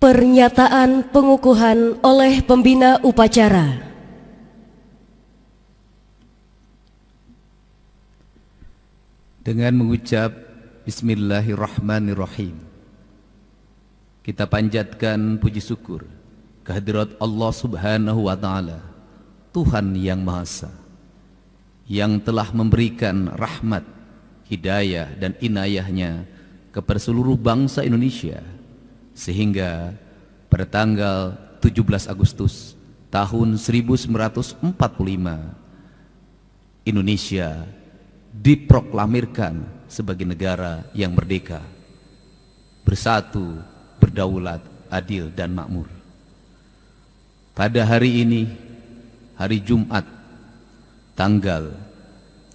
Pernyataan pengukuhan oleh pembina upacara. Dengan mengucap Bismillahirrahmanirrahim, kita panjatkan puji syukur kehadirat Allah Subhanahu wa Ta'ala, Tuhan yang Maha Esa, yang telah memberikan rahmat, hidayah dan inayahnya kepada seluruh bangsa Indonesia, sehingga pada tanggal 17 Agustus tahun 1945 Indonesia diproklamirkan sebagai negara yang merdeka, bersatu, berdaulat, adil dan makmur. Pada hari ini, hari Jumat, tanggal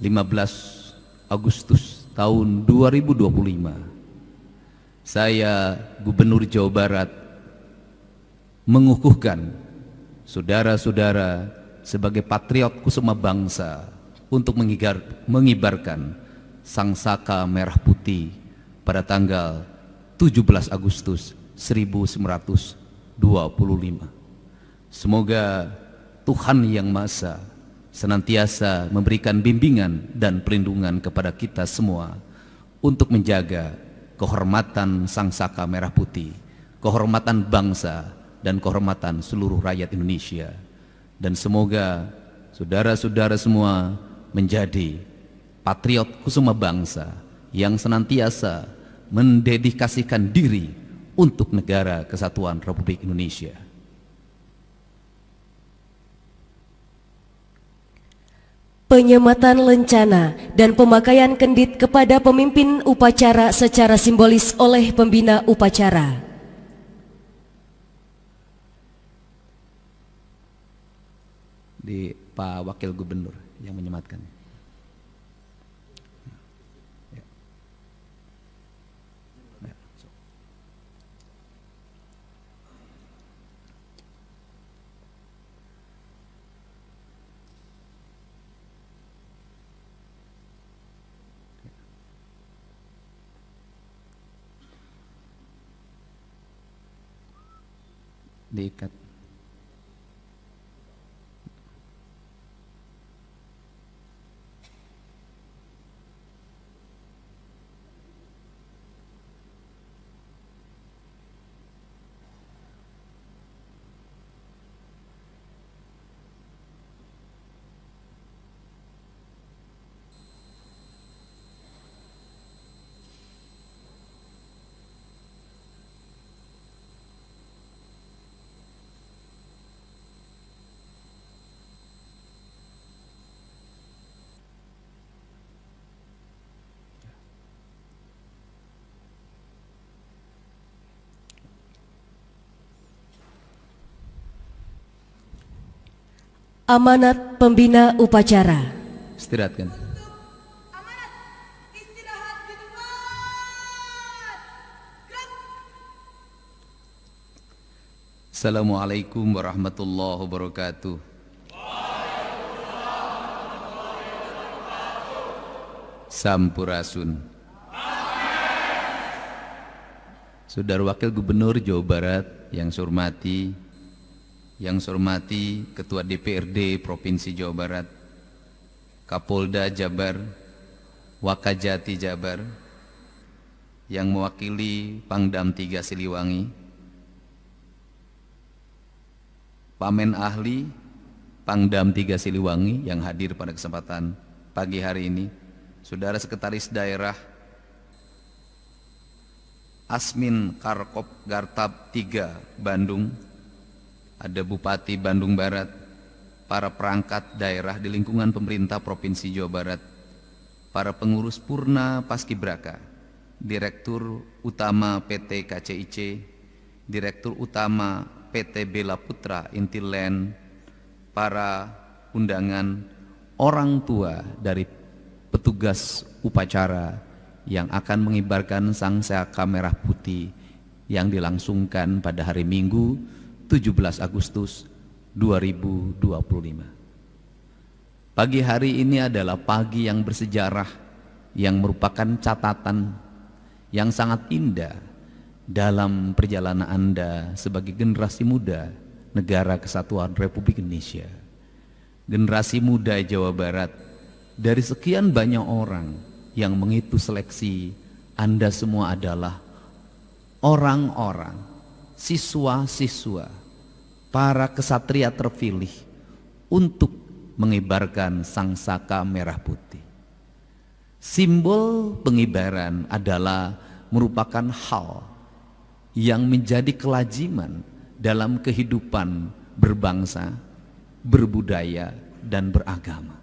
15 Agustus tahun 2025, saya, Gubernur Jawa Barat, mengukuhkan saudara-saudara sebagai patriot kusuma bangsa untuk mengibarkan sangsaka merah putih pada tanggal 17 Agustus 1925. Semoga Tuhan Yang Maha Esa senantiasa memberikan bimbingan dan perlindungan kepada kita semua untuk menjaga kehormatan sangsaka merah putih, kehormatan bangsa dan kehormatan seluruh rakyat Indonesia. Dan semoga saudara-saudara semua menjadi patriot kusuma bangsa yang senantiasa mendedikasikan diri untuk negara kesatuan Republik Indonesia. Penyematan lencana dan pemakaian kendit kepada pemimpin upacara secara simbolis oleh pembina upacara. Di Pak Wakil Gubernur yang menyematkan. Diikat. Amanat pembina upacara. Istirahatkan. Amanat, istirahat di tempat. Assalamualaikum warahmatullahi wabarakatuh. Sampurasun. Saudara Wakil Gubernur Jawa Barat yang saya hormati Ketua DPRD Provinsi Jawa Barat, Kapolda Jabar, Wakajati Jabar, yang mewakili Pangdam 3 Siliwangi, Pamen Ahli Pangdam 3 Siliwangi yang hadir pada kesempatan pagi hari ini, Saudara Sekretaris Daerah Asmin Karkop Gartab 3 Bandung, ada Bupati Bandung Barat, para perangkat daerah di lingkungan pemerintah Provinsi Jawa Barat, para pengurus Purna Paskibraka, Direktur Utama PT KCIC, Direktur Utama PT Bela Putra Intiland, para undangan, orang tua dari petugas upacara yang akan mengibarkan sangsaka merah putih yang dilangsungkan pada hari Minggu 17 Agustus 2025. Pagi hari ini adalah pagi yang bersejarah, yang merupakan catatan yang sangat indah dalam perjalanan Anda sebagai generasi muda Negara Kesatuan Republik Indonesia. Generasi muda Jawa Barat, dari sekian banyak orang yang mengikuti seleksi, Anda semua adalah orang-orang, siswa-siswa, para kesatria terpilih untuk mengibarkan sangsaka merah putih. Simbol pengibaran adalah merupakan hal yang menjadi kelaziman dalam kehidupan berbangsa, berbudaya, dan beragama.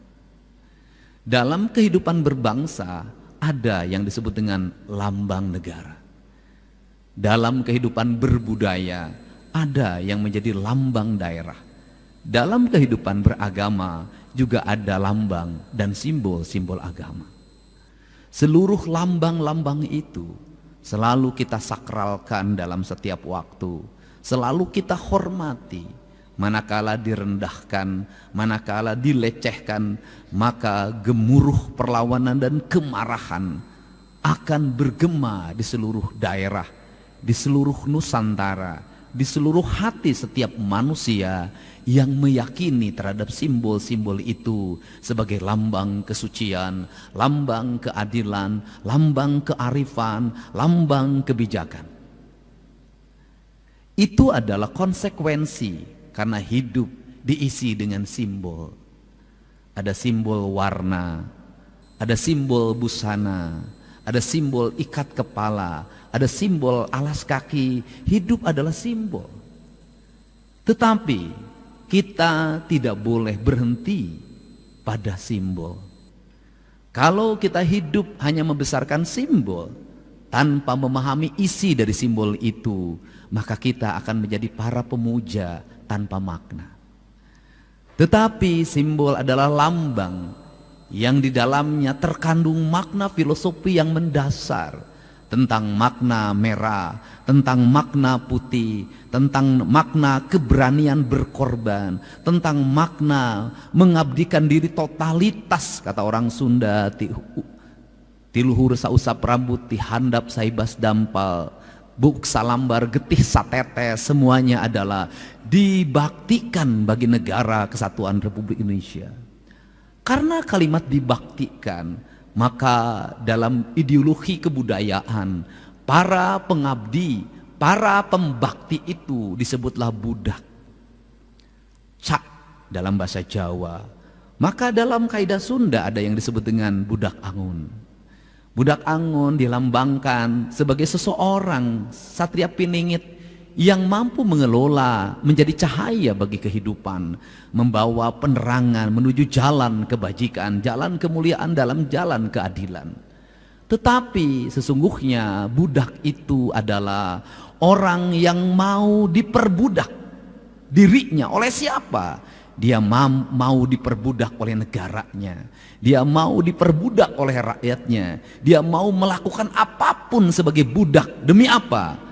Dalam kehidupan berbangsa ada yang disebut dengan lambang negara. Dalam kehidupan berbudaya ada yang menjadi lambang daerah. Dalam kehidupan beragama juga ada lambang dan simbol-simbol agama. Seluruh lambang-lambang itu selalu kita sakralkan dalam setiap waktu, selalu kita hormati. Manakala direndahkan, manakala dilecehkan, maka gemuruh perlawanan dan kemarahan akan bergema di seluruh daerah, di seluruh Nusantara, di seluruh hati setiap manusia yang meyakini terhadap simbol-simbol itu sebagai lambang kesucian, lambang keadilan, lambang kearifan, lambang kebijakan. Itu adalah konsekuensi karena hidup diisi dengan simbol. Ada simbol warna, ada simbol busana, ada simbol ikat kepala, ada simbol alas kaki. Hidup adalah simbol. Tetapi kita tidak boleh berhenti pada simbol. Kalau kita hidup hanya membesarkan simbol tanpa memahami isi dari simbol itu, maka kita akan menjadi para pemuja tanpa makna. Tetapi simbol adalah lambang yang di dalamnya terkandung makna filosofi yang mendasar tentang makna merah, tentang makna putih, tentang makna keberanian berkorban, tentang makna mengabdikan diri totalitas, kata orang Sunda, tiluhur sausap rambut, tihandap saibas dampal, buk salambar getih satete, semuanya adalah dibaktikan bagi negara Kesatuan Republik Indonesia. Karena kalimat dibaktikan, maka dalam ideologi kebudayaan, para pengabdi, para pembakti itu disebutlah budak. Cak dalam bahasa Jawa. Maka dalam kaidah Sunda ada yang disebut dengan budak angun. Budak angun dilambangkan sebagai seseorang satria piningit yang mampu mengelola menjadi cahaya bagi kehidupan, membawa penerangan menuju jalan kebajikan, jalan kemuliaan, dalam jalan keadilan. Tetapi sesungguhnya budak itu adalah orang yang mau diperbudak dirinya. Oleh siapa? Dia mau diperbudak oleh negaranya, dia mau diperbudak oleh rakyatnya, dia mau melakukan apapun sebagai budak. Demi apa?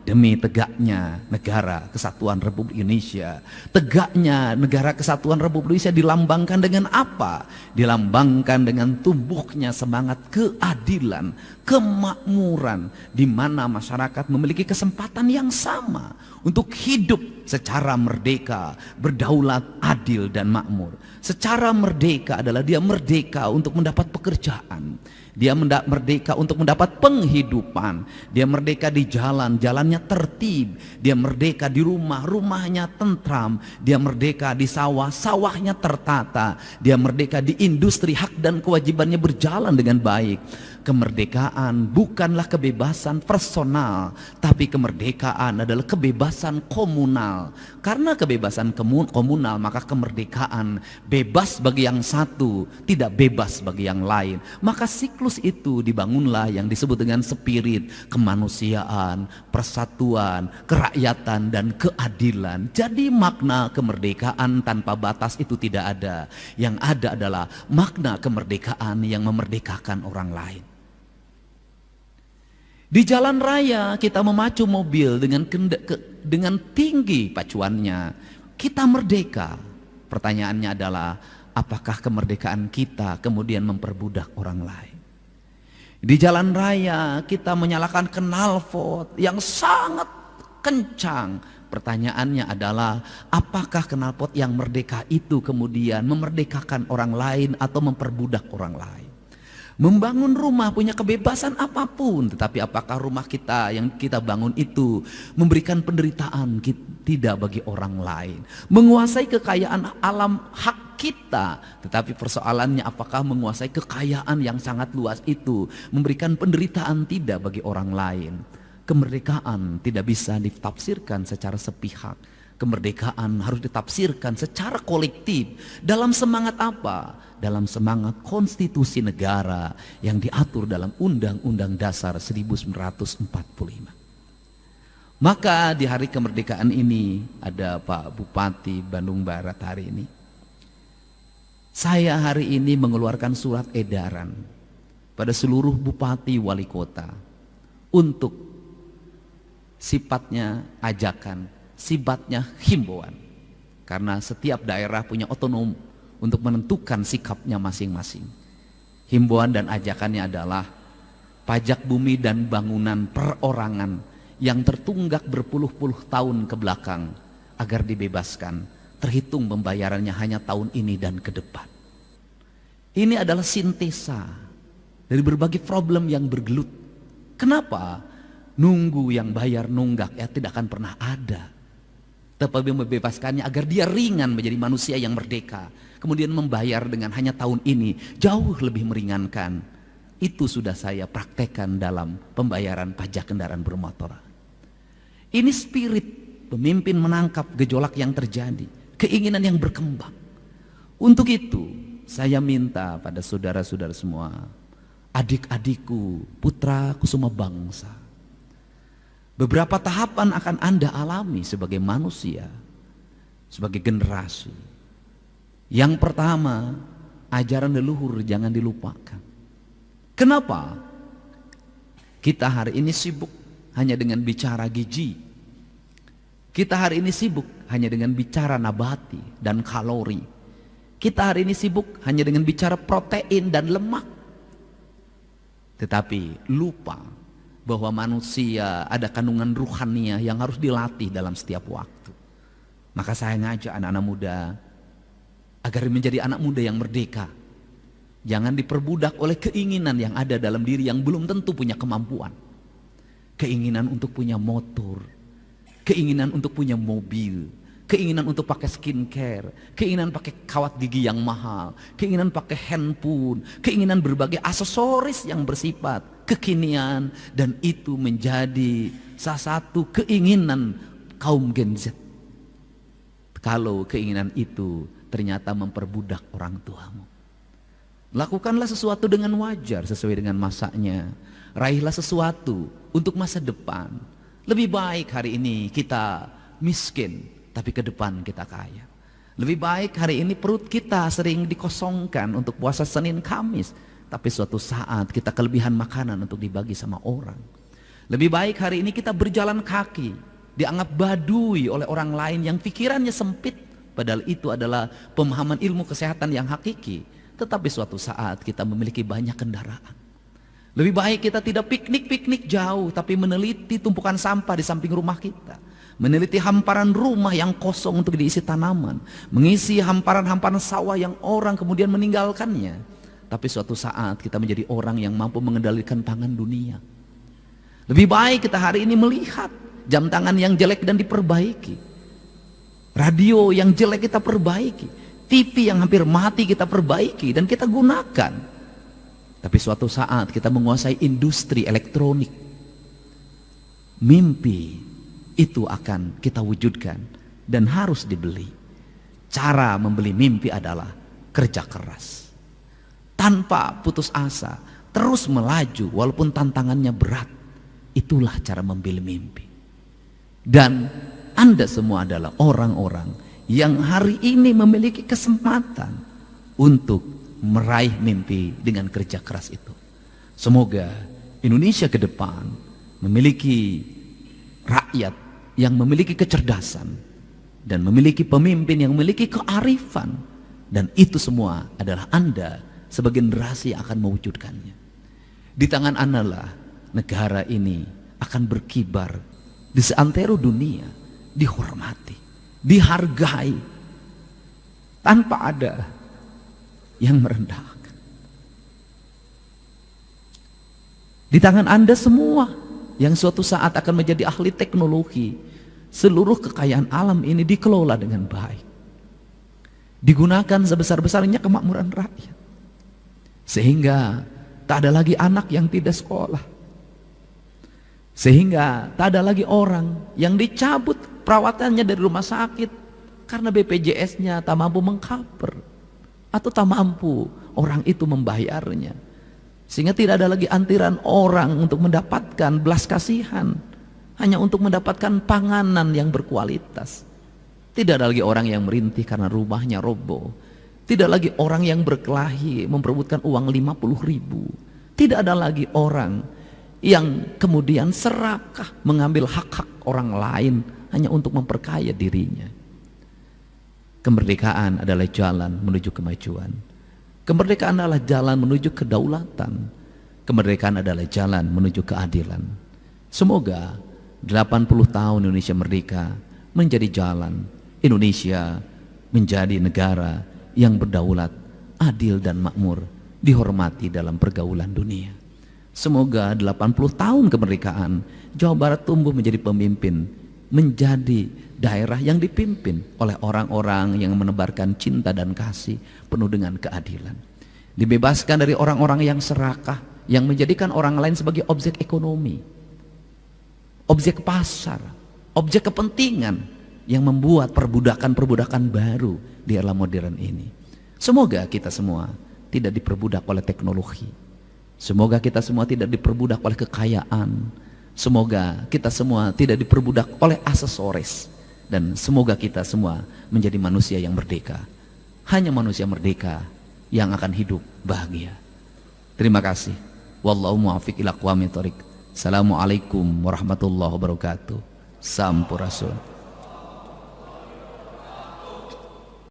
Demi tegaknya negara Kesatuan Republik Indonesia. Tegaknya negara Kesatuan Republik Indonesia dilambangkan dengan apa? Dilambangkan dengan tumbuhnya semangat keadilan, kemakmuran, di mana masyarakat memiliki kesempatan yang sama untuk hidup secara merdeka, berdaulat, adil, dan makmur. Secara merdeka adalah dia merdeka untuk mendapat pekerjaan, dia merdeka untuk mendapat penghidupan, dia merdeka di jalan, jalannya tertib, dia merdeka di rumah, rumahnya tentram, dia merdeka di sawah, sawahnya tertata, dia merdeka di industri, hak dan kewajibannya berjalan dengan baik. Kemerdekaan bukanlah kebebasan personal, tapi kemerdekaan adalah kebebasan komunal. Karena kebebasan komunal, maka kemerdekaan bebas bagi yang satu, tidak bebas bagi yang lain. Maka siklus itu dibangunlah yang disebut dengan spirit kemanusiaan, persatuan, kerakyatan, dan keadilan. Jadi makna kemerdekaan tanpa batas itu tidak ada. Yang ada adalah makna kemerdekaan yang memerdekakan orang lain. Di jalan raya kita memacu mobil dengan tinggi pacuannya, kita merdeka. Pertanyaannya adalah, apakah kemerdekaan kita kemudian memperbudak orang lain? Di jalan raya kita menyalakan knalpot yang sangat kencang. Pertanyaannya adalah, apakah knalpot yang merdeka itu kemudian memerdekakan orang lain atau memperbudak orang lain? Membangun rumah punya kebebasan apapun, tetapi apakah rumah kita yang kita bangun itu memberikan penderitaan tidak bagi orang lain? Menguasai kekayaan alam hak kita, tetapi persoalannya apakah menguasai kekayaan yang sangat luas itu memberikan penderitaan tidak bagi orang lain? Kemerdekaan tidak bisa ditafsirkan secara sepihak. Kemerdekaan harus ditafsirkan secara kolektif. Dalam semangat apa? Dalam semangat konstitusi negara yang diatur dalam Undang-Undang Dasar 1945. Maka di hari kemerdekaan ini ada Pak Bupati Bandung Barat hari ini. Saya hari ini mengeluarkan surat edaran pada seluruh bupati wali kota untuk sifatnya ajakan, sifatnya himbauan. Karena setiap daerah punya otonom untuk menentukan sikapnya masing-masing. Himbauan dan ajakannya adalah pajak bumi dan bangunan perorangan yang tertunggak berpuluh-puluh tahun ke belakang agar dibebaskan, terhitung pembayarannya hanya tahun ini dan ke depan. Ini adalah sintesa dari berbagai problem yang bergelut. Kenapa? Nunggu yang bayar nunggak ya tidak akan pernah ada. Tetapi membebaskannya agar dia ringan menjadi manusia yang merdeka. Kemudian membayar dengan hanya tahun ini jauh lebih meringankan. Itu sudah saya praktekkan dalam pembayaran pajak kendaraan bermotor. Ini spirit pemimpin menangkap gejolak yang terjadi, keinginan yang berkembang. Untuk itu saya minta pada saudara-saudara semua, adik-adikku, putraku semua bangsa, beberapa tahapan akan Anda alami sebagai manusia, sebagai generasi. Yang pertama, ajaran leluhur jangan dilupakan. Kenapa? Kita hari ini sibuk hanya dengan bicara gizi. Kita hari ini sibuk hanya dengan bicara nabati dan kalori. Kita hari ini sibuk hanya dengan bicara protein dan lemak. Tetapi lupa bahwa manusia ada kandungan ruhania yang harus dilatih dalam setiap waktu. Maka saya ngajak anak-anak muda agar menjadi anak muda yang merdeka. Jangan diperbudak oleh keinginan yang ada dalam diri yang belum tentu punya kemampuan. Keinginan untuk punya motor, keinginan untuk punya mobil, keinginan untuk pakai skincare, keinginan pakai kawat gigi yang mahal, keinginan pakai handphone, keinginan berbagai aksesoris yang bersifat kekinian, dan itu menjadi salah satu keinginan kaum Gen Z. Kalau keinginan itu ternyata memperbudak orang tuamu, lakukanlah sesuatu dengan wajar sesuai dengan masanya. Raihlah sesuatu untuk masa depan. Lebih baik hari ini kita miskin tapi ke depan kita kaya. Lebih baik hari ini perut kita sering dikosongkan untuk puasa Senin Kamis, tapi suatu saat kita kelebihan makanan untuk dibagi sama orang. Lebih baik hari ini kita berjalan kaki, dianggap badui oleh orang lain yang pikirannya sempit, padahal itu adalah pemahaman ilmu kesehatan yang hakiki. Tetapi suatu saat kita memiliki banyak kendaraan. Lebih baik kita tidak piknik-piknik jauh, tapi meneliti tumpukan sampah di samping rumah kita, meneliti hamparan rumah yang kosong untuk diisi tanaman, mengisi hamparan-hamparan sawah yang orang kemudian meninggalkannya. Tapi suatu saat kita menjadi orang yang mampu mengendalikan pangan dunia. Lebih baik kita hari ini melihat jam tangan yang jelek dan diperbaiki, radio yang jelek kita perbaiki, TV yang hampir mati kita perbaiki dan kita gunakan. Tapi suatu saat kita menguasai industri elektronik, mimpi itu akan kita wujudkan dan harus dibeli. Cara membeli mimpi adalah kerja keras, tanpa putus asa, terus melaju walaupun tantangannya berat. Itulah cara membeli mimpi. Dan Anda semua adalah orang-orang yang hari ini memiliki kesempatan untuk meraih mimpi dengan kerja keras itu. Semoga Indonesia ke depan memiliki rakyat yang memiliki kecerdasan dan memiliki pemimpin yang memiliki kearifan, dan itu semua adalah Anda sebagai generasi yang akan mewujudkannya. Di tangan Anda lah negara ini akan berkibar di seantero dunia, dihormati, dihargai, tanpa ada yang merendahkan. Di tangan Anda semua yang suatu saat akan menjadi ahli teknologi, seluruh kekayaan alam ini dikelola dengan baik, digunakan sebesar-besarnya kemakmuran rakyat, sehingga tak ada lagi anak yang tidak sekolah, sehingga tak ada lagi orang yang dicabut perawatannya dari rumah sakit karena BPJS-nya tak mampu mengcover atau tak mampu orang itu membayarnya, sehingga tidak ada lagi antrian orang untuk mendapatkan belas kasihan hanya untuk mendapatkan panganan yang berkualitas. Tidak ada lagi orang yang merintih karena rumahnya roboh. Tidak lagi orang yang berkelahi memperebutkan uang 50.000. Tidak ada lagi orang yang kemudian serakah mengambil hak-hak orang lain hanya untuk memperkaya dirinya. Kemerdekaan adalah jalan menuju kemajuan. Kemerdekaan adalah jalan menuju kedaulatan. Kemerdekaan adalah jalan menuju keadilan. Semoga 80 tahun Indonesia merdeka menjadi jalan Indonesia menjadi negara yang berdaulat, adil dan makmur, dihormati dalam pergaulan dunia. Semoga 80 tahun kemerdekaan Jawa Barat tumbuh menjadi pemimpin, menjadi daerah yang dipimpin oleh orang-orang yang menebarkan cinta dan kasih penuh dengan keadilan. Dibebaskan dari orang-orang yang serakah, yang menjadikan orang lain sebagai objek ekonomi, objek pasar, objek kepentingan, yang membuat perbudakan-perbudakan baru di era modern ini. Semoga kita semua tidak diperbudak oleh teknologi. Semoga kita semua tidak diperbudak oleh kekayaan. Semoga kita semua tidak diperbudak oleh aksesoris. Dan semoga kita semua menjadi manusia yang merdeka. Hanya manusia merdeka yang akan hidup bahagia. Terima kasih. Wallahu muwaffiq ila aqwamit thoriq. Assalamualaikum warahmatullahi wabarakatuh. Sampurasun.